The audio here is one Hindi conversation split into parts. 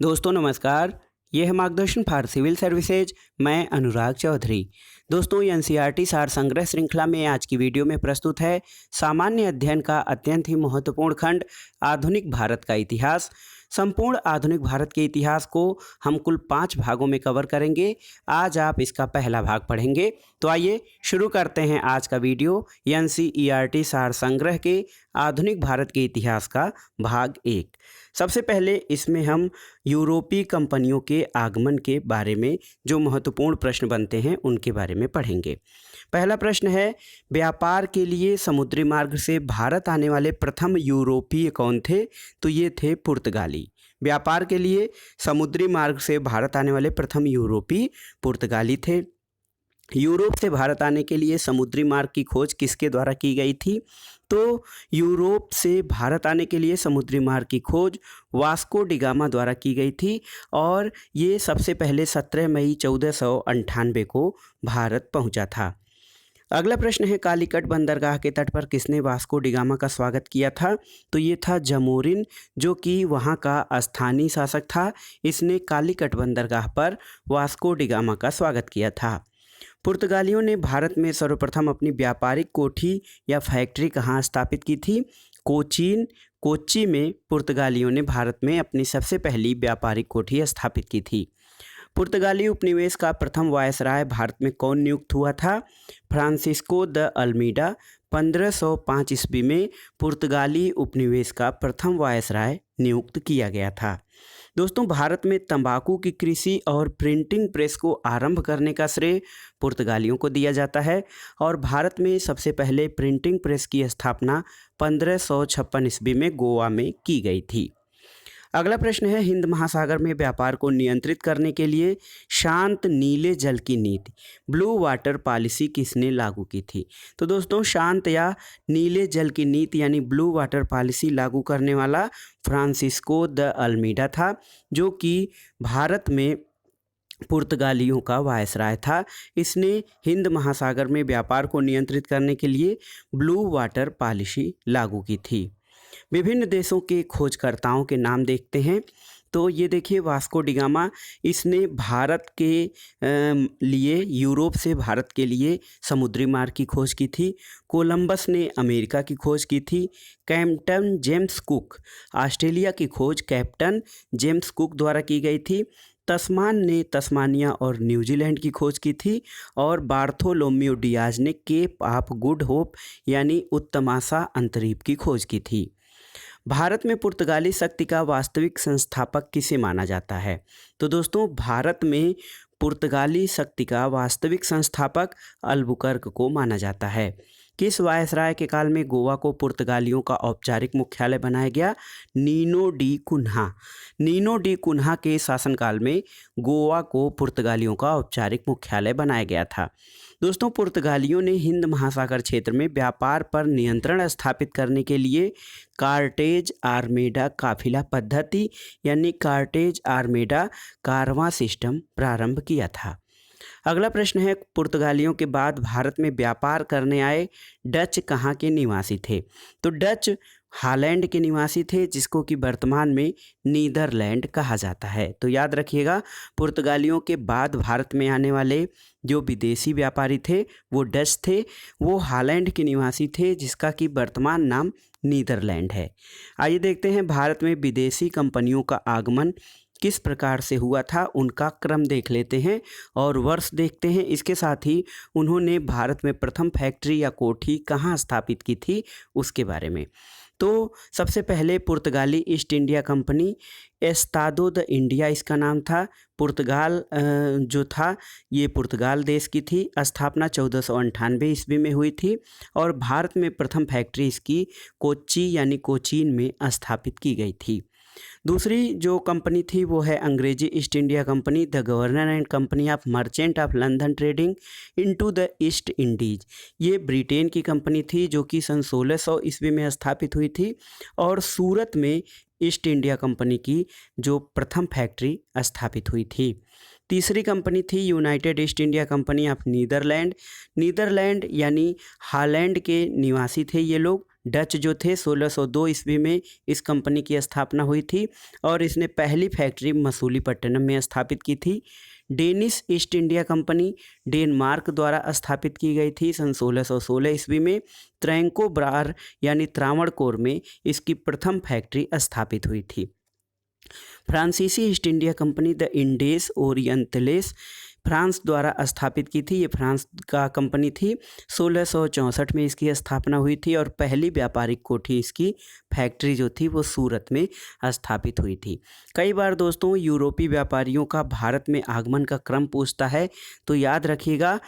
दोस्तों नमस्कार। ये है मार्गदर्शन फॉर सिविल सर्विसेज। मैं अनुराग चौधरी। दोस्तों एनसीईआरटी सार संग्रह श्रृंखला में आज की वीडियो में प्रस्तुत है सामान्य अध्ययन का अत्यंत ही महत्वपूर्ण खंड आधुनिक भारत का इतिहास। संपूर्ण आधुनिक भारत के इतिहास को हम कुल 5 भागों में कवर करेंगे। आज आप इसका पहला भाग पढ़ेंगे। तो आइए शुरू करते हैं आज का वीडियो एनसीईआरटी सार संग्रह के आधुनिक भारत के इतिहास का भाग 1। सबसे पहले इसमें हम यूरोपीय कंपनियों के आगमन के बारे में जो महत्वपूर्ण प्रश्न बनते हैं उनके बारे में पढ़ेंगे। पहला प्रश्न है, व्यापार के लिए समुद्री मार्ग से भारत आने वाले प्रथम यूरोपीय कौन थे? तो ये थे पुर्तगाली। व्यापार के लिए समुद्री मार्ग से भारत आने वाले प्रथम यूरोपीय पुर्तगाली थे। यूरोप से भारत आने के लिए समुद्री मार्ग की खोज किसके द्वारा की गई थी? तो यूरोप से भारत आने के लिए समुद्री मार्ग की खोज वास्को डी गामा द्वारा की गई थी और ये सबसे पहले 17 मई 1498 को भारत पहुंचा था। अगला प्रश्न है, कालीकट बंदरगाह के तट पर किसने वास्को डी गामा का स्वागत किया था? तो ये था जमोरिन, जो कि वहाँ का स्थानीय शासक था। इसने कालीकट बंदरगाह पर वास्को डी गामा का स्वागत किया था। पुर्तगालियों ने भारत में सर्वप्रथम अपनी व्यापारिक कोठी या फैक्ट्री कहाँ स्थापित की थी? कोच्चि में पुर्तगालियों ने भारत में अपनी सबसे पहली व्यापारिक कोठी स्थापित की थी। पुर्तगाली उपनिवेश का प्रथम वायसराय भारत में कौन नियुक्त हुआ था? Francisco de Almeida. 1505 ईस्वी में पुर्तगाली उपनिवेश का प्रथम वायसराय नियुक्त किया गया था। दोस्तों, भारत में तंबाकू की कृषि और प्रिंटिंग प्रेस को आरंभ करने का श्रेय पुर्तगालियों को दिया जाता है और भारत में सबसे पहले प्रिंटिंग प्रेस की स्थापना 1556 ईस्वी में गोवा में की गई थी। अगला प्रश्न है, हिंद महासागर में व्यापार को नियंत्रित करने के लिए शांत नीले जल की नीति ब्लू वाटर पॉलिसी किसने लागू की थी? तो दोस्तों, शांत या नीले जल की नीति यानी ब्लू वाटर पॉलिसी लागू करने वाला फ्रांसिस्को द अल्मीडा था, जो कि भारत में पुर्तगालियों का वायसराय था। इसने हिंद महासागर में व्यापार को नियंत्रित करने के लिए ब्लू वाटर पॉलिसी लागू की थी। विभिन्न देशों के खोजकर्ताओं के नाम देखते हैं। तो ये देखिए, वास्को डी गामा, इसने भारत के लिए यूरोप से भारत के लिए समुद्री मार्ग की खोज की थी। कोलंबस ने अमेरिका की खोज की थी। कैप्टन जेम्स कुक, ऑस्ट्रेलिया की खोज कैप्टन जेम्स कुक द्वारा की गई थी। तस्मान ने तस्मानिया और न्यूजीलैंड की खोज की थी और बार्थोलोम्यू डियाज ने केप ऑफ गुड होप यानी उत्तमासा अंतरीप की खोज की थी। भारत में पुर्तगाली शक्ति का वास्तविक संस्थापक किसे माना जाता है? तो दोस्तों, भारत में पुर्तगाली शक्ति का वास्तविक संस्थापक अल्बुकर्क को माना जाता है। किस वायसराय के काल में गोवा को पुर्तगालियों का औपचारिक मुख्यालय बनाया गया? Nuno da Cunha. Nuno da Cunha के शासनकाल में गोवा को पुर्तगालियों का औपचारिक मुख्यालय बनाया गया था। दोस्तों, पुर्तगालियों ने हिंद महासागर क्षेत्र में व्यापार पर नियंत्रण स्थापित करने के लिए कार्टेज आर्मेडा काफिला पद्धति यानी कार्टेज आर्मेडा कारवां सिस्टम प्रारंभ किया था। अगला प्रश्न है, पुर्तगालियों के बाद भारत में व्यापार करने आए डच कहाँ के निवासी थे? तो डच हॉलैंड के निवासी थे, जिसको कि वर्तमान में नीदरलैंड कहा जाता है। तो याद रखिएगा, पुर्तगालियों के बाद भारत में आने वाले जो विदेशी व्यापारी थे वो डच थे। वो हॉलैंड के निवासी थे, जिसका कि वर्तमान नाम नीदरलैंड है। आइए देखते हैं, भारत में विदेशी कंपनियों का आगमन किस प्रकार से हुआ था, उनका क्रम देख लेते हैं और वर्ष देखते हैं। इसके साथ ही उन्होंने भारत में प्रथम फैक्ट्री या कोठी कहाँ स्थापित की थी उसके बारे में। तो सबसे पहले पुर्तगाली ईस्ट इंडिया कंपनी, एस्तादो द इंडिया इसका नाम था। पुर्तगाल जो था ये पुर्तगाल देश की थी। स्थापना 1498 ईस्वी में हुई थी और भारत में प्रथम फैक्ट्री इसकी कोच्चि यानी कोचीन में स्थापित की गई थी। दूसरी जो कंपनी थी वो है अंग्रेजी east India company, the governor and company of merchant of London trading into the east Indies. ये ब्रिटेन की कंपनी थी जो कि सन 1600 ईस्वी में स्थापित हुई थी और सूरत में ईस्ट इंडिया कंपनी की जो प्रथम फैक्ट्री स्थापित हुई थी। तीसरी कंपनी थी United East India Company of Netherland. Netherland यानी हॉलैंड के निवासी थे ये लोग। डच जो थे 1602 ईस्वी में इस कंपनी की स्थापना हुई थी और इसने पहली फैक्ट्री मसूलीपट्टनम में स्थापित की थी। Danish east India company Denmark द्वारा स्थापित की गई थी सन 1616 ईस्वी में। त्रैंको ब्रार यानी त्रावणकोर में इसकी प्रथम फैक्ट्री स्थापित हुई थी। फ्रांसीसी ईस्ट इंडिया कंपनी द इंडेस ओरिएंटलेस फ्रांस द्वारा स्थापित की थी। ये फ्रांस का कंपनी थी। 1664 में इसकी स्थापना हुई थी और पहली व्यापारिक कोठी इसकी फैक्ट्री जो थी वो सूरत में स्थापित हुई थी। कई बार दोस्तों यूरोपीय व्यापारियों का भारत में आगमन का क्रम पूछता है, तो याद रखिएगा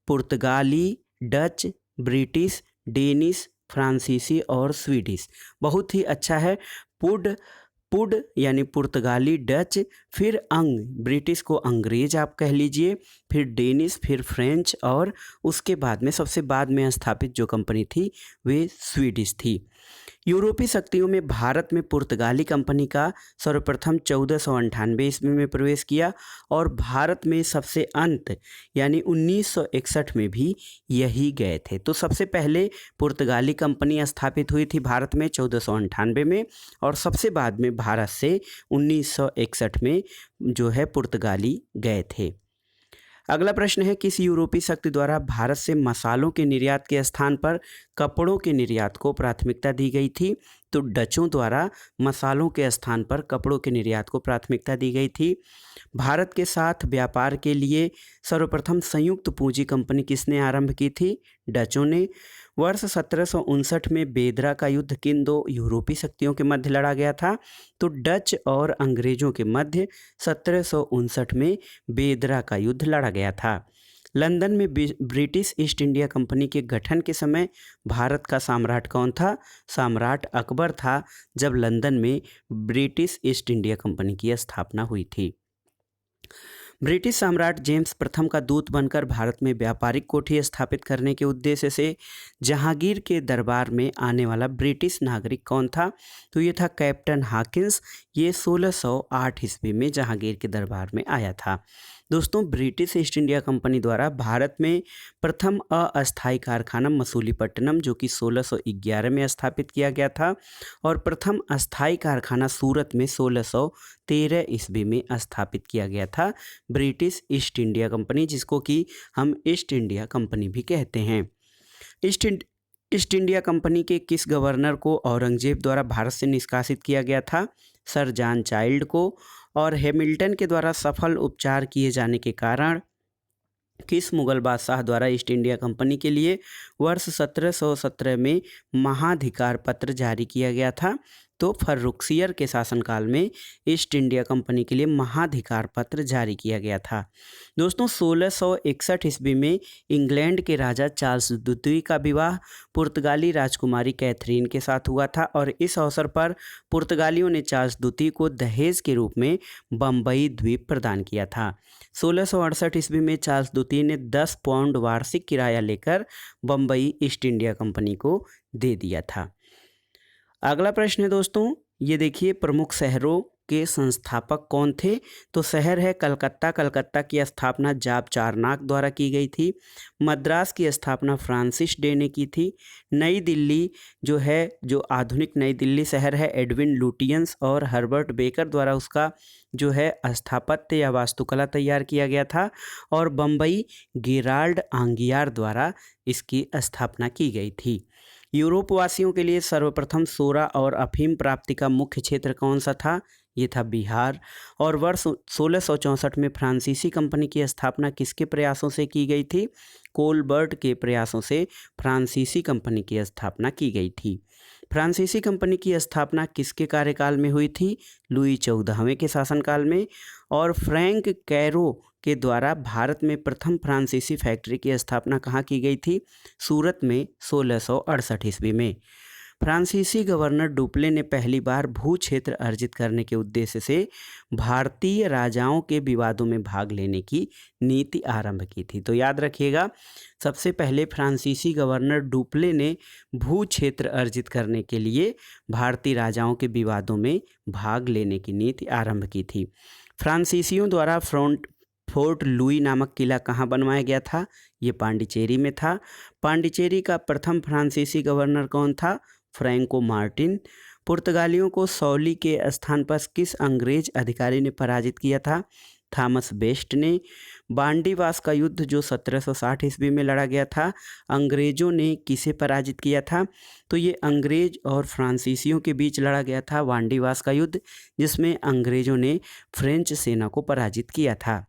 पुर्तगाली, डच, ब्रिटिश, डेनिश, फ्रांसीसी और स्वीडिश। बहुत ही अच्छा है। पुड यानी पुर्तगाली, डच, फिर ब्रिटिश को अंग्रेज आप कह लीजिए, फिर डेनिश, फिर फ्रेंच और उसके बाद में सबसे बाद में स्थापित जो कंपनी थी वे स्वीडिश थी। यूरोपीय शक्तियों में भारत में पुर्तगाली कंपनी का सर्वप्रथम 1498 ईस्वी में प्रवेश किया और भारत में सबसे अंत यानी 1961 में भी यही गए थे। तो सबसे पहले पुर्तगाली कंपनी स्थापित हुई थी भारत में 1498 में और सबसे बाद में भारत से 1961 में जो है पुर्तगाली गए थे। अगला प्रश्न है, किस यूरोपीय शक्ति द्वारा भारत से मसालों के निर्यात के स्थान पर कपड़ों के निर्यात को प्राथमिकता दी गई थी? तो डचों द्वारा मसालों के स्थान पर कपड़ों के निर्यात को प्राथमिकता दी गई थी। भारत के साथ व्यापार के लिए सर्वप्रथम संयुक्त पूंजी कंपनी किसने आरंभ की थी? डचों ने। वर्ष 1759 में बेदरा का युद्ध किन दो यूरोपीय शक्तियों के मध्य लड़ा गया था? तो डच और अंग्रेजों के मध्य 1759 में बेदरा का युद्ध लड़ा गया था। लंदन में ब्रिटिश ईस्ट इंडिया कंपनी के गठन के समय भारत का सम्राट कौन था? सम्राट अकबर था जब लंदन में ब्रिटिश ईस्ट इंडिया कंपनी की स्थापना हुई थी। ब्रिटिश सम्राट जेम्स प्रथम का दूत बनकर भारत में व्यापारिक कोठी स्थापित करने के उद्देश्य से जहांगीर के दरबार में आने वाला ब्रिटिश नागरिक कौन था? तो ये था कैप्टन हॉकिंस। ये 1608 ईस्वी में जहांगीर के दरबार में आया था। दोस्तों, ब्रिटिश ईस्ट इंडिया कंपनी द्वारा भारत में प्रथम अस्थायी कारखाना मसूलीपट्टनम जो कि 1611 में स्थापित किया गया था और प्रथम अस्थायी कारखाना सूरत में 1613 ईस्वी में स्थापित किया गया था ब्रिटिश ईस्ट इंडिया कंपनी, जिसको कि हम ईस्ट इंडिया कंपनी भी कहते हैं। ईस्ट इंडिया कंपनी के किस गवर्नर को औरंगजेब द्वारा भारत से निष्कासित किया गया था? सर जॉन चाइल्ड को। और हैमिल्टन के द्वारा सफल उपचार किए जाने के कारण किस मुगल बादशाह द्वारा ईस्ट इंडिया कंपनी के लिए वर्ष 1717 में महाधिकार पत्र जारी किया गया था? तो फर्रुखसियर के शासनकाल में ईस्ट इंडिया कंपनी के लिए महाधिकार पत्र जारी किया गया था। दोस्तों, 1661 ईस्वी में इंग्लैंड के राजा चार्ल्स द्वितीय का विवाह पुर्तगाली राजकुमारी कैथरीन के साथ हुआ था और इस अवसर पर पुर्तगालियों ने चार्ल्स द्वितीय को दहेज के रूप में बम्बई द्वीप प्रदान किया था। 1668 ईस्वी में चार्ल्स द्वितीय ने 10 पाउंड वार्षिक किराया लेकर बम्बई ईस्ट इंडिया कंपनी को दे दिया था। अगला प्रश्न है दोस्तों, ये देखिए, प्रमुख शहरों के संस्थापक कौन थे? तो शहर है कलकत्ता। कलकत्ता की स्थापना जाब चारनाक द्वारा की गई थी। मद्रास की स्थापना फ्रांसिस डे ने की थी। नई दिल्ली जो है, जो आधुनिक नई दिल्ली शहर है, एडविन लुटियंस और हर्बर्ट बेकर द्वारा उसका जो है स्थापत्य या वास्तुकला तैयार किया गया था। और बम्बई गेराल्ड आंगियार द्वारा इसकी स्थापना की गई थी। यूरोप वासियों के लिए सर्वप्रथम सोरा और अफीम प्राप्ति का मुख्य क्षेत्र कौन सा था? ये था बिहार। और वर्ष 1664 में फ्रांसीसी कंपनी की स्थापना किसके प्रयासों से की गई थी? कोलबर्ट के प्रयासों से फ्रांसीसी कंपनी की स्थापना की गई थी। फ्रांसीसी कंपनी की स्थापना किसके कार्यकाल में हुई थी? लुई 14वें के शासनकाल में। और फ्रैंक कैरो के द्वारा भारत में प्रथम फ्रांसीसी फैक्ट्री की स्थापना कहाँ की गई थी? सूरत में 1668 ईस्वी में। फ्रांसीसी गवर्नर डुप्ले ने पहली बार भू क्षेत्र अर्जित करने के उद्देश्य से भारतीय राजाओं के विवादों में भाग लेने की नीति आरंभ की थी। तो याद रखिएगा, सबसे पहले फ्रांसीसी गवर्नर डुप्ले ने भू क्षेत्र अर्जित करने के लिए भारतीय राजाओं के विवादों में भाग लेने की नीति आरंभ की थी। फ्रांसीसियों द्वारा फोर्ट लुई नामक किला कहाँ बनवाया गया था? ये पांडिचेरी में था। पांडिचेरी का प्रथम फ्रांसीसी गवर्नर कौन था? Franco Martin. पुर्तगालियों को सौली के स्थान पर किस अंग्रेज अधिकारी ने पराजित किया था? थॉमस बेस्ट ने। बांडीवास का युद्ध जो 1760 ईस्वी में लड़ा गया था, अंग्रेजों ने किसे पराजित किया था? तो ये अंग्रेज और फ्रांसीसियों के बीच लड़ा गया था बांडीवास का युद्ध, जिसमें अंग्रेजों ने फ्रेंच सेना को पराजित किया था।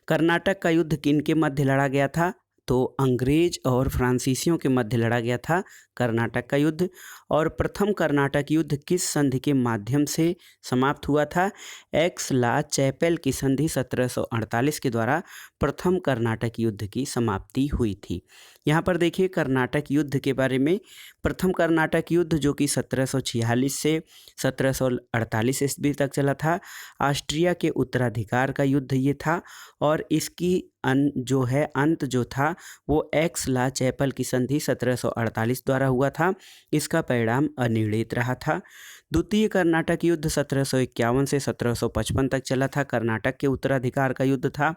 कर्नाटक का युद्ध किन के मध्य लड़ा गया था? तो अंग्रेज और फ्रांसीसियों के मध्य लड़ा गया था कर्नाटक का युद्ध। और प्रथम कर्नाटक युद्ध किस संधि के माध्यम से समाप्त हुआ था? एक्स ला चैपेल की संधि 1748 के द्वारा प्रथम कर्नाटक युद्ध की समाप्ति हुई थी। यहाँ पर देखिए कर्नाटक युद्ध के बारे में। प्रथम कर्नाटक युद्ध जो कि 1746 से 1748 ईस्वी तक चला था, ऑस्ट्रिया के उत्तराधिकार का युद्ध ये था। और इसकी अंत जो था वो एक्स ला चैपल की संधि 1748 द्वारा हुआ था। इसका परिणाम अनिर्णित रहा था। द्वितीय कर्नाटक युद्ध 1751 से 1755 तक चला था, कर्नाटक के उत्तराधिकार का युद्ध था।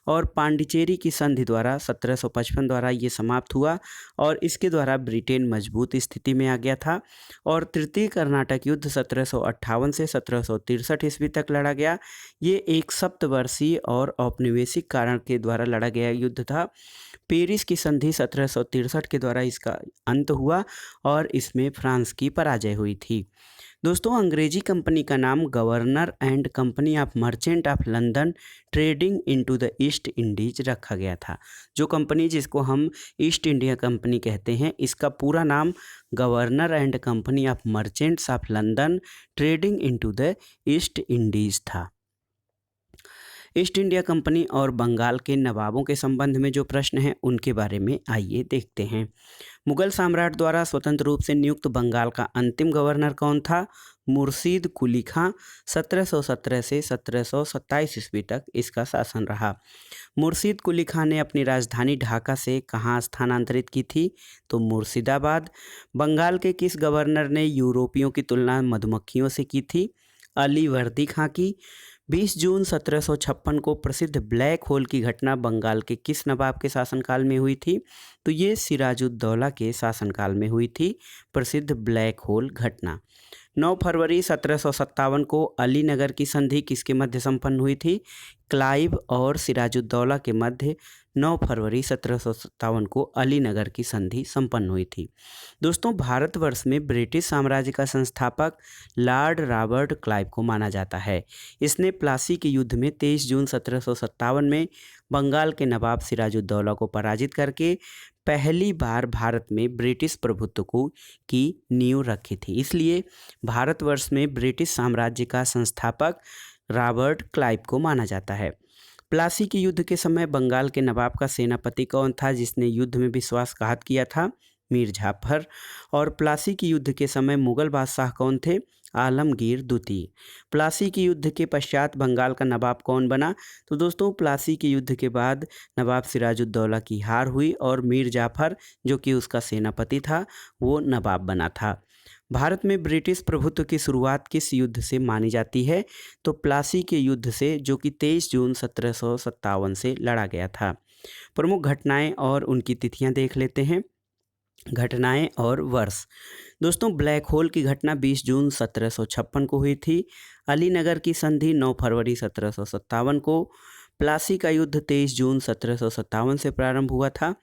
और पांडिचेरी की संधि द्वारा 1755 द्वारा ये समाप्त हुआ और इसके द्वारा ब्रिटेन मजबूत स्थिति में आ गया था। और तृतीय कर्नाटक युद्ध 1758 से 1763 ईस्वी तक लड़ा गया। ये एक सप्तवर्षीय और औपनिवेशिक कारण के द्वारा लड़ा गया युद्ध था। पेरिस की संधि 1763 के द्वारा इसका अंत हुआ और इसमें फ्रांस की पराजय हुई थी। दोस्तों, अंग्रेजी कंपनी का नाम governor and company of merchant of London trading into the east Indies रखा गया था। जो कंपनी जिसको हम ईस्ट इंडिया कंपनी कहते हैं, इसका पूरा नाम governor and company of merchants of London trading into the east Indies था। ईस्ट इंडिया कंपनी और बंगाल के नवाबों के संबंध में जो प्रश्न हैं उनके बारे में आइए देखते हैं। मुगल सम्राट द्वारा स्वतंत्र रूप से नियुक्त बंगाल का अंतिम गवर्नर कौन था? मुर्शीद कुली खां। 1717 से 1727 ईस्वी तक इसका शासन रहा। मुर्शीद कुली खां ने अपनी राजधानी ढाका से कहाँ स्थानांतरित की थी? तो मुर्शिदाबाद। बंगाल के किस गवर्नर ने यूरोपियों की तुलना मधुमक्खियों से की थी? अली वर्दी खां की। 20 जून 1756 को प्रसिद्ध ब्लैक होल की घटना बंगाल के किस नवाब के शासनकाल में हुई थी? तो ये सिराजुद्दौला के शासनकाल में हुई थी प्रसिद्ध ब्लैक होल घटना। 9 फरवरी 1757 को अलीनगर की संधि किसके मध्य संपन्न हुई थी? क्लाइव और सिराजुद्दौला के मध्य 9 फरवरी 1757 को अलीनगर की संधि संपन्न हुई थी। दोस्तों, भारतवर्ष में ब्रिटिश साम्राज्य का संस्थापक लॉर्ड रॉबर्ट क्लाइव को माना जाता है। इसने प्लासी के युद्ध में 23 जून 1757 में बंगाल के नवाब सिराजुद्दौला को पराजित करके पहली बार भारत में ब्रिटिश प्रभुत्व की नींव रखी थी। इसलिए भारतवर्ष में ब्रिटिश साम्राज्य का संस्थापक रॉबर्ट क्लाइव को माना जाता है। प्लासी के युद्ध के समय बंगाल के नवाब का सेनापति कौन था जिसने युद्ध में विश्वासघात किया था? मीर जाफर। और प्लासी के युद्ध के समय मुगल बादशाह कौन थे? आलमगीर द्वितीय। प्लासी के युद्ध के पश्चात बंगाल का नवाब कौन बना? तो दोस्तों, प्लासी के युद्ध के बाद नवाब सिराजुद्दौला की हार हुई और मीर जाफर जो कि उसका सेनापति था वो नवाब बना था। भारत में ब्रिटिश प्रभुत्व की शुरुआत किस युद्ध से मानी जाती है? तो प्लासी के युद्ध से, जो कि 23 जून 1757 से लड़ा गया था। प्रमुख घटनाएं और उनकी तिथियां देख लेते हैं। घटनाएं और वर्ष। दोस्तों, ब्लैक होल की घटना 20 जून 1756 को हुई थी। अलीनगर की संधि 9 फरवरी 1757 को। प्लासी का युद्ध 23 जून 1757 से प्रारंभ हुआ था।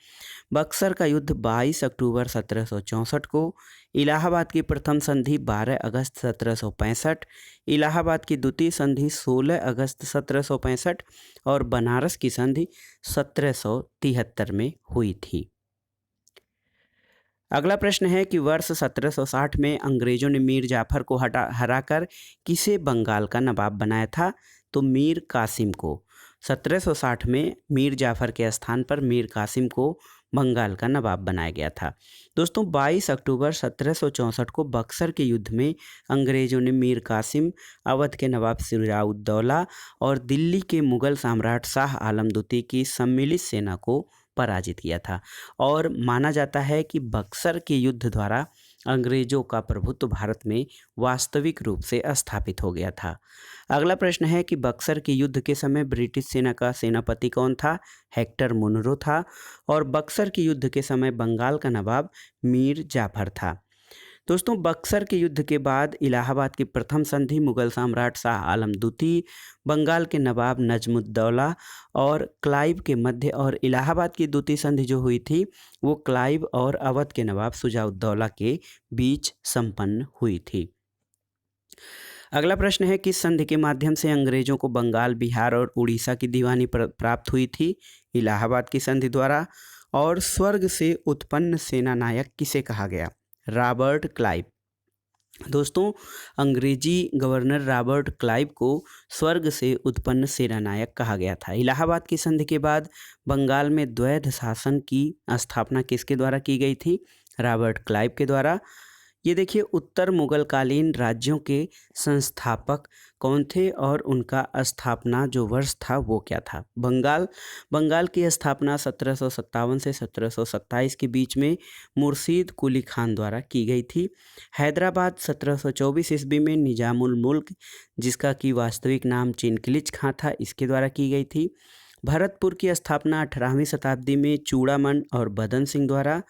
बक्सर का युद्ध 22 अक्टूबर 1764 को। इलाहाबाद की प्रथम संधि 12 अगस्त 1765। इलाहाबाद की द्वितीय संधि 16 अगस्त 1765 और बनारस की संधि 1773 में हुई थी। अगला प्रश्न है कि वर्ष 1760 में अंग्रेजों ने मीर जाफर को हराकर किसे बंगाल का नवाब बनाया था? तो मीर कासिम को। 1760 में मीर जाफर के स्थान पर मीर कासिम को बंगाल का नवाब बनाया गया था। दोस्तों, 22 अक्टूबर 1764 को बक्सर के युद्ध में अंग्रेजों ने मीर कासिम, अवध के नवाब सिराजुद्दौला और दिल्ली के मुगल सम्राट शाह आलम द्वितीय की सम्मिलित सेना को पराजित किया था। और माना जाता है कि बक्सर के युद्ध द्वारा अंग्रेजों का प्रभुत्व भारत में वास्तविक रूप से स्थापित हो गया था। अगला प्रश्न है कि बक्सर के युद्ध के समय ब्रिटिश सेना का सेनापति कौन था? हेक्टर मुनरो था। और बक्सर के युद्ध के समय बंगाल का नवाब मीर जाफर था। दोस्तों बक्सर के युद्ध के बाद इलाहाबाद की प्रथम संधि मुगल सम्राट शाह आलम द्वितीय, बंगाल के नवाब नजमुद्दौला और क्लाइव के मध्य, और इलाहाबाद की द्वितीय संधि जो हुई थी वो क्लाइव और अवध के नवाब शुजाउद्दौला के बीच संपन्न हुई थी। अगला प्रश्न है, किस संधि के माध्यम से अंग्रेजों को बंगाल, बिहार और उड़ीसा की दीवानी प्राप्त हुई थी? इलाहाबाद की संधि द्वारा। और स्वर्ग से उत्पन्न सेनानायक किसे कहा गया? Robert Clive. दोस्तों अंग्रेजी गवर्नर रॉबर्ट क्लाइव को स्वर्ग से उत्पन्न सेनानायक कहा गया था। इलाहाबाद की संधि के बाद बंगाल में द्वैध शासन की स्थापना किसके द्वारा की गई थी? रॉबर्ट क्लाइव के द्वारा। ये देखिए, उत्तर मुगलकालीन राज्यों के संस्थापक कौन थे और उनका स्थापना जो वर्ष था वो क्या था? बंगाल की स्थापना 1757 से 1727 के बीच में मुर्शीद कुली खान द्वारा की गई थी। हैदराबाद 1724 ईस्वी में निजामुल मुल्क, जिसका कि वास्तविक नाम चिनकिलिच खां था, इसके द्वारा की गई थी। भरतपुर की स्थापना 18वीं शताब्दी में चूड़ामन और बदन सिंह द्वारा।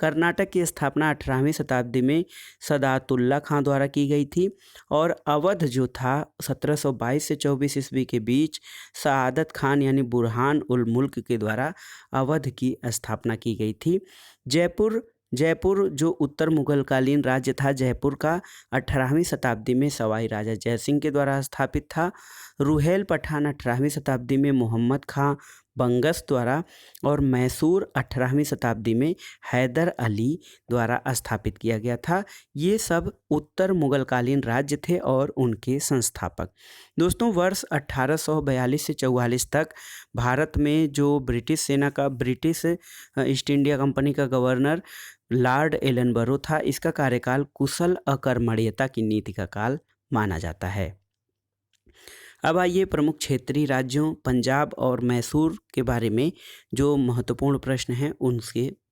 कर्नाटक की स्थापना 18वीं शताब्दी में सदातुल्ला खां द्वारा की गई थी। और अवध जो था 1722 से 24 ईस्वी के बीच सआदत खान यानी बुरहान उल मुल्क के द्वारा अवध की स्थापना की गई थी। जयपुर जो उत्तर मुगलकालीन राज्य था, जयपुर का 18वीं शताब्दी में सवाई राजा जयसिंह के द्वारा स्थापित था। रुहेल पठान 18वीं शताब्दी में मोहम्मद खां बंगस द्वारा, और मैसूर 18वीं शताब्दी में हैदर अली द्वारा स्थापित किया गया था। ये सब उत्तर मुगलकालीन राज्य थे और उनके संस्थापक। दोस्तों वर्ष 1842 से 44 तक भारत में जो ब्रिटिश सेना का, ब्रिटिश ईस्ट इंडिया कंपनी का गवर्नर लॉर्ड एलनबरो था, इसका कार्यकाल कुशल अकर्मण्यता की नीति का काल माना जाता है। अब आइए प्रमुख क्षेत्रीय राज्यों पंजाब और मैसूर के बारे में जो महत्वपूर्ण प्रश्न हैं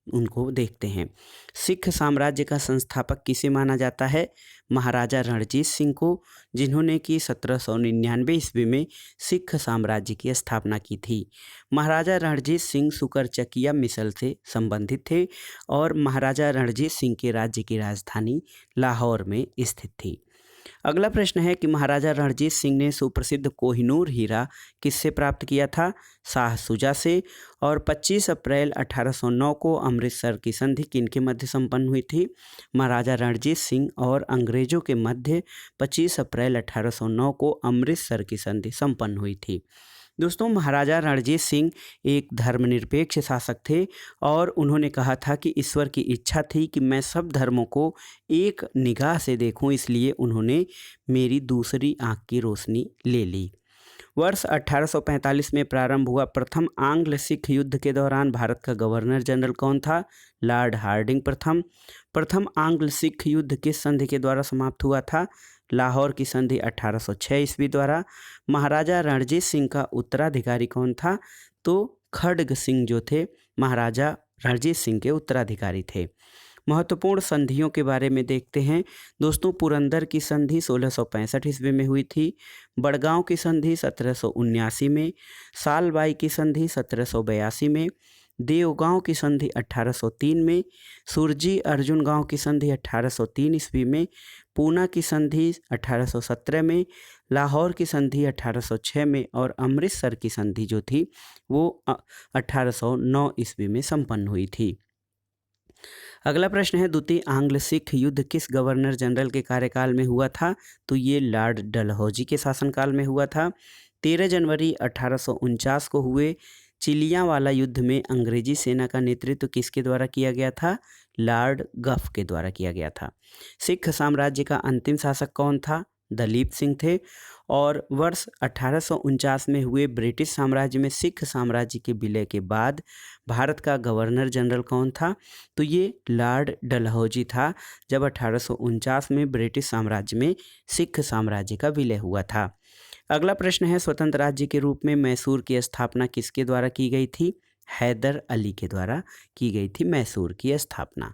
उनको देखते हैं। सिख साम्राज्य का संस्थापक किसे माना जाता है? महाराजा रणजीत सिंह को, जिन्होंने कि 1799 ईस्वी में सिख साम्राज्य की स्थापना की थी। महाराजा रणजीत सिंह सुकरचकिया मिसल से संबंधित थे और महाराजा रणजीत सिंह के राज्य की राजधानी लाहौर में स्थित थी। अगला प्रश्न है कि महाराजा रणजीत सिंह ने सुप्रसिद्ध कोहिनूर हीरा किससे प्राप्त किया था? शाह शुजा से। और 25 अप्रैल 1809 को अमृतसर की संधि किनके मध्य संपन्न हुई थी? महाराजा रणजीत सिंह और अंग्रेजों के मध्य 25 अप्रैल 1809 को अमृतसर की संधि संपन्न हुई थी। दोस्तों महाराजा रणजीत सिंह एक धर्मनिरपेक्ष शासक थे और उन्होंने कहा था कि ईश्वर की इच्छा थी कि मैं सब धर्मों को एक निगाह से देखूं, इसलिए उन्होंने मेरी दूसरी आंख की रोशनी ले ली। वर्ष 1845 में प्रारंभ हुआ प्रथम आंग्ल सिख युद्ध के दौरान भारत का गवर्नर जनरल कौन था? लॉर्ड हार्डिंग प्रथम आंग्ल सिख युद्ध किस संधि के द्वारा समाप्त हुआ था? लाहौर की संधि 1806 ईस्वी द्वारा। महाराजा रणजीत सिंह का उत्तराधिकारी कौन था? तो खड्ग सिंह जो थे महाराजा रणजीत सिंह के उत्तराधिकारी थे। महत्वपूर्ण संधियों के बारे में देखते हैं। दोस्तों पुरंदर की संधि 1665 ईस्वी में हुई थी। बड़गांव की संधि 1779 में। सालबाई की संधि 1782 में। देवगांव की संधि 1803 में। सुरजी अर्जुन गांव की संधि 1803 ईस्वी में। पूना की संधि 1817 में। लाहौर की संधि 1806 में और अमृतसर की संधि जो थी वो 1809 ईस्वी में संपन्न हुई थी। अगला प्रश्न है द्वितीय आंग्ल सिख युद्ध किस गवर्नर जनरल के कार्यकाल में हुआ था? तो ये लॉर्ड डलहौजी के शासनकाल में हुआ था। 13 जनवरी 1849 को हुए चिलियांवाला युद्ध में अंग्रेजी सेना का नेतृत्व किसके द्वारा किया गया था? लॉर्ड गफ के द्वारा किया गया था। सिख साम्राज्य का अंतिम शासक कौन था? दलीप सिंह थे। और वर्ष 1849 में हुए ब्रिटिश साम्राज्य में सिख साम्राज्य के विलय के बाद भारत का गवर्नर जनरल कौन था? तो ये लॉर्ड डलहौजी था, जब 1849 में ब्रिटिश साम्राज्य में सिख साम्राज्य का विलय हुआ था। अगला प्रश्न है स्वतंत्र राज्य के रूप में मैसूर की स्थापना किसके द्वारा की गई थी? हैदर अली के द्वारा की गई थी मैसूर की स्थापना।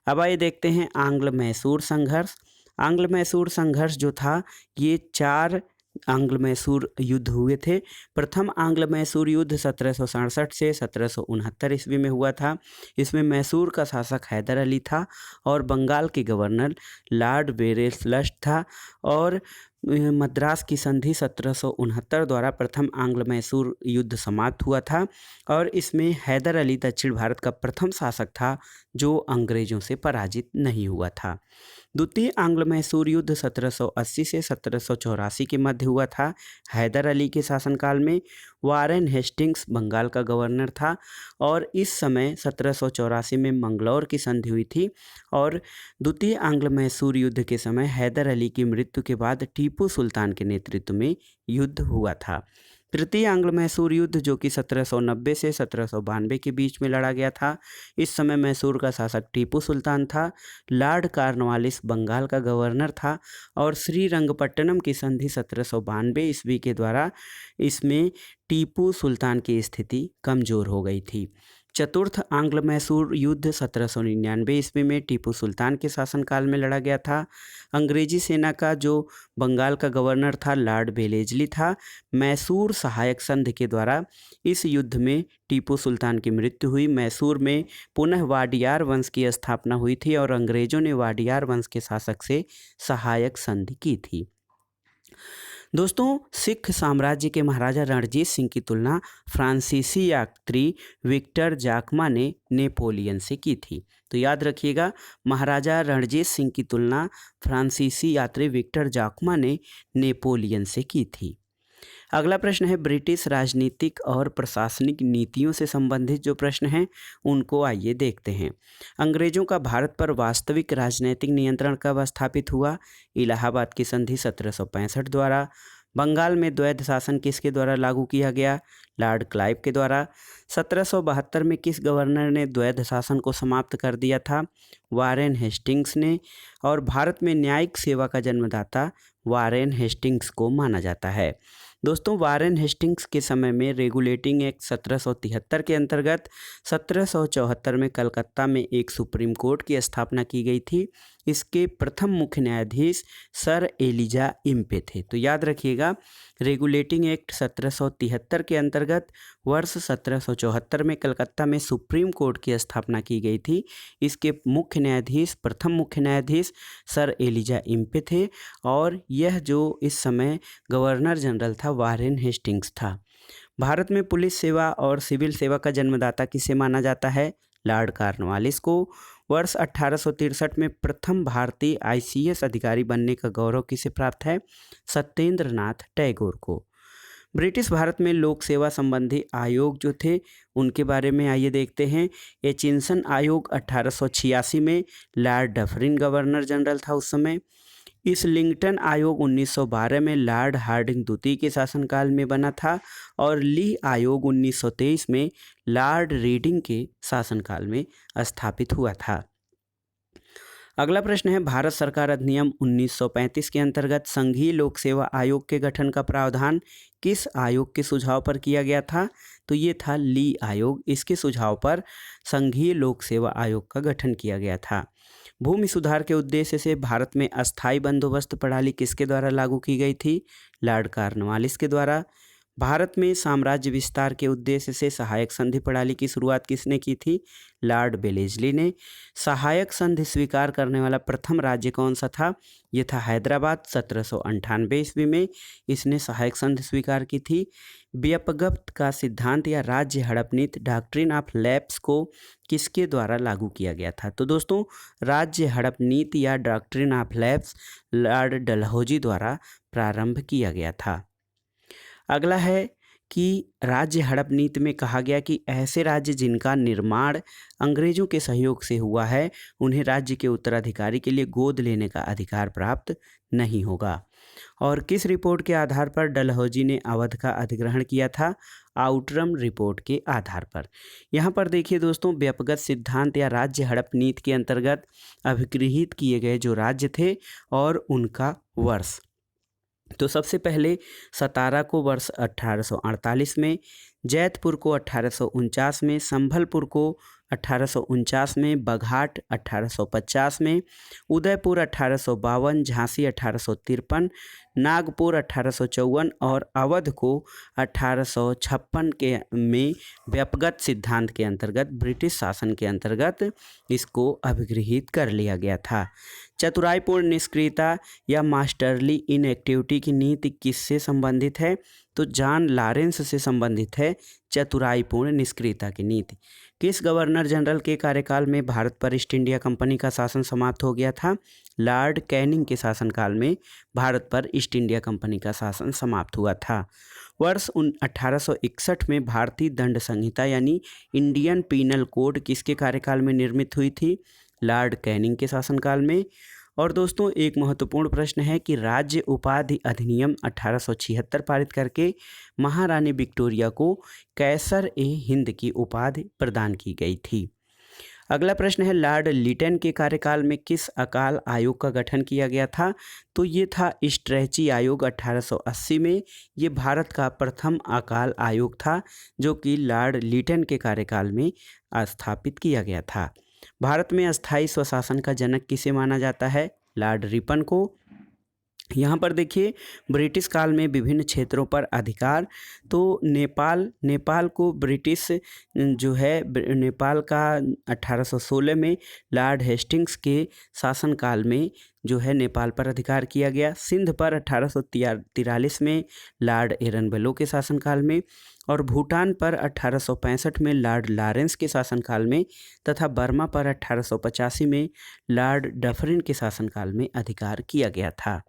अब आइए देखते हैं आंग्ल मैसूर संघर्ष। आंग्ल मैसूर संघर्ष जो था ये 4 आंग्ल मैसूर युद्ध हुए थे। प्रथम आंग्ल मैसूर युद्ध 1767 से 1769 ईस्वी में हुआ था। इसमें मैसूर का शासक हैदर अली था और बंगाल के गवर्नर लॉर्ड वेलेस्ली था और मद्रास की संधि 1769 द्वारा प्रथम आंग्ल मैसूर युद्ध समाप्त हुआ था और इसमें हैदर अली दक्षिण भारत का प्रथम शासक था जो अंग्रेजों से पराजित नहीं हुआ था। द्वितीय आंग्ल मैसूर युद्ध 1780 से 1784 के मध्य हुआ था। हैदर अली के शासनकाल में वारेन हेस्टिंग्स बंगाल का गवर्नर था और इस समय 1784 में मंगलौर की संधि हुई थी और द्वितीय आंग्ल मैसूर युद्ध के समय हैदर अली की मृत्यु के बाद टीपू सुल्तान के नेतृत्व में युद्ध हुआ था। तृतीय आंग्ल मैसूर युद्ध जो कि 1790 से 1792 के बीच में लड़ा गया था। इस समय मैसूर का शासक टीपू सुल्तान था। लॉर्ड कॉर्नवालिस बंगाल का गवर्नर था और श्रीरंगपट्टनम की संधि 1792 ईस्वी के द्वारा इसमें टीपू सुल्तान की स्थिति कमज़ोर हो गई थी। चतुर्थ आंग्ल मैसूर युद्ध 1799 ईस्वी में टीपू सुल्तान के शासनकाल में लड़ा गया था। अंग्रेजी सेना का जो बंगाल का गवर्नर था लॉर्ड वेलेस्ली था। मैसूर सहायक संघ के द्वारा इस युद्ध में टीपू सुल्तान की मृत्यु हुई। मैसूर में पुनः वाडियार वंश की स्थापना हुई थी और अंग्रेजों ने वाडियार वंश के शासक से सहायक संधि की थी। दोस्तों, सिख साम्राज्य के महाराजा रणजीत सिंह की तुलना फ्रांसीसी यात्री विक्टर जाकमा ने नेपोलियन से की थी। तो याद रखिएगा, महाराजा रणजीत सिंह की तुलना फ्रांसीसी यात्री विक्टर जाकमा ने नेपोलियन से की थी। अगला प्रश्न है ब्रिटिश राजनीतिक और प्रशासनिक नीतियों से संबंधित जो प्रश्न हैं उनको आइए देखते हैं। अंग्रेजों का भारत पर वास्तविक राजनीतिक नियंत्रण कब स्थापित हुआ? इलाहाबाद की संधि 1765 द्वारा। बंगाल में द्वैध शासन किसके द्वारा लागू किया गया? लॉर्ड क्लाइव के द्वारा। 1772 में किस गवर्नर ने द्वैध शासन को समाप्त कर दिया था? वारेन हेस्टिंग्स ने। और भारत में न्यायिक सेवा का जन्मदाता वारेन हेस्टिंग्स को माना जाता है। दोस्तों, वारेन हेस्टिंग्स के समय में रेगुलेटिंग एक्ट 1773 के अंतर्गत 1774 में कलकत्ता में एक सुप्रीम कोर्ट की स्थापना की गई थी। इसके प्रथम मुख्य न्यायाधीश सर एलिजा इम्पे थे। तो याद रखिएगा, रेगुलेटिंग एक्ट 1773 के अंतर्गत वर्ष 1774 में कलकत्ता में सुप्रीम कोर्ट की स्थापना की गई थी। इसके मुख्य न्यायाधीश प्रथम मुख्य न्यायाधीश सर एलिजा इम्पे थे और यह जो इस समय गवर्नर जनरल था वारेन हेस्टिंग्स था। भारत में पुलिस सेवा और सिविल सेवा का जन्मदाता किसे माना जाता है? लॉर्ड कॉर्नवालिस को। वर्ष 1863 में प्रथम भारतीय ICS अधिकारी बनने का गौरव किसे प्राप्त है? सत्येंद्र नाथ टैगोर को। ब्रिटिश भारत में लोक सेवा संबंधी आयोग जो थे उनके बारे में आइए देखते हैं। एचिंसन आयोग 1886 में लॉर्ड डफरिन गवर्नर जनरल था उस समय। इस्लिंगटन आयोग 1912 में लॉर्ड हार्डिंग द्वितीय के शासनकाल में बना था और ली आयोग 1923 में लॉर्ड रीडिंग के शासनकाल में स्थापित हुआ था। अगला प्रश्न है भारत सरकार अधिनियम 1935 के अंतर्गत संघीय लोक सेवा आयोग के गठन का प्रावधान किस आयोग के सुझाव पर किया गया था? तो ये था ली आयोग। इसके सुझाव पर संघीय लोक सेवा आयोग का गठन किया गया था। भूमि सुधार के उद्देश्य से भारत में अस्थायी बंदोबस्त प्रणाली किसके द्वारा लागू की गई थी? लॉर्ड कॉर्नवालिस के द्वारा। भारत में साम्राज्य विस्तार के उद्देश्य से सहायक संधि प्रणाली की शुरुआत किसने की थी? लॉर्ड वेलेस्ली ने। सहायक संधि स्वीकार करने वाला प्रथम राज्य कौन सा था? यह था हैदराबाद। 1798 ईस्वी में इसने सहायक संधि स्वीकार की थी। व्यापगत का सिद्धांत या राज्य हड़प नीति डॉक्ट्रिन ऑफ लैप्स को किसके द्वारा लागू किया गया था? तो दोस्तों, राज्य हड़प नीति या doctrine of lapse Lord Dalhousie द्वारा प्रारंभ किया गया था। अगला है कि राज्य हड़प नीति में कहा गया कि ऐसे राज्य जिनका निर्माण अंग्रेजों के सहयोग से हुआ है उन्हें राज्य के उत्तराधिकारी के लिए गोद लेने का अधिकार प्राप्त नहीं होगा। और किस रिपोर्ट के आधार पर डलहौजी ने अवध का अधिग्रहण किया था? आउटरम रिपोर्ट के आधार पर। यहाँ पर देखिए दोस्तों, व्यापगत सिद्धांत या राज्य हड़प नीति के अंतर्गत अभिगृहित किए गए जो राज्य थे और उनका वर्ष, तो सबसे पहले सतारा को वर्ष 1848 में, जैतपुर को 1849 में, संभलपुर को 1849 में, बघाट 1850 में, उदयपुर 1852, झांसी 1853, नागपुर 1854 और अवध को 1856 के में व्यपगत सिद्धांत के अंतर्गत ब्रिटिश शासन के अंतर्गत इसको अभिगृहीत कर लिया गया था। चतुराईपूर्ण निष्क्रियता या मास्टरली इनएक्टिविटी की नीति किससे संबंधित है? तो जॉन लॉरेंस से संबंधित है चतुराईपूर्ण निष्क्रियता की नीति। किस गवर्नर जनरल के कार्यकाल में भारत पर ईस्ट इंडिया कंपनी का शासन समाप्त हो गया था? लॉर्ड कैनिंग के शासनकाल में भारत पर ईस्ट इंडिया कंपनी का शासन समाप्त हुआ था। वर्ष 1861 में भारतीय दंड संहिता यानी इंडियन पीनल कोड किसके कार्यकाल में निर्मित हुई थी? लॉर्ड कैनिंग के शासनकाल में। और दोस्तों एक महत्वपूर्ण प्रश्न है कि राज्य उपाधि अधिनियम 1876 पारित करके महारानी विक्टोरिया को कैसर ए हिंद की उपाधि प्रदान की गई थी। अगला प्रश्न है लॉर्ड लिटन के कार्यकाल में किस अकाल आयोग का गठन किया गया था? तो ये था स्ट्रेची आयोग 1880 में। ये भारत का प्रथम अकाल आयोग था जो कि लॉर्ड लिटन के कार्यकाल में स्थापित किया गया था। भारत में अस्थायी स्वशासन का जनक किसे माना जाता है? लॉर्ड रिपन को। यहाँ पर देखिए ब्रिटिश काल में विभिन्न क्षेत्रों पर अधिकार, तो नेपाल को ब्रिटिश जो है नेपाल का 1816 में लॉर्ड हेस्टिंग्स के शासनकाल में जो है नेपाल पर अधिकार किया गया। सिंध पर 1843 में लॉर्ड एरनबेलो के शासनकाल में, और भूटान पर 1865 में लॉर्ड लॉरेंस के शासनकाल में, तथा बर्मा पर 1885 में लॉर्ड डफरिन के शासनकाल में अधिकार किया गया था।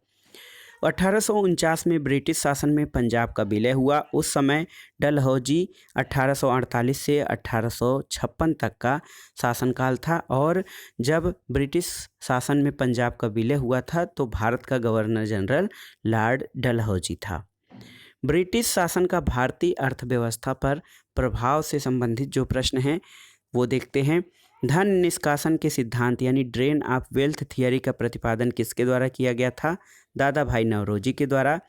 1849 में ब्रिटिश शासन में पंजाब का विलय हुआ। उस समय डलहौजी 1848 से 1856 तक का शासनकाल था, और जब ब्रिटिश शासन में पंजाब का विलय हुआ था तो भारत का गवर्नर जनरल लॉर्ड डलहौजी था। ब्रिटिश शासन का भारतीय अर्थव्यवस्था पर प्रभाव से संबंधित जो प्रश्न हैं वो देखते हैं। धन निष्कासन के सिद्धांत यानी ड्रेन ऑफ वेल्थ थियरी का प्रतिपादन किसके द्वारा किया गया था? दादा भाई नौरोजी के द्वारा।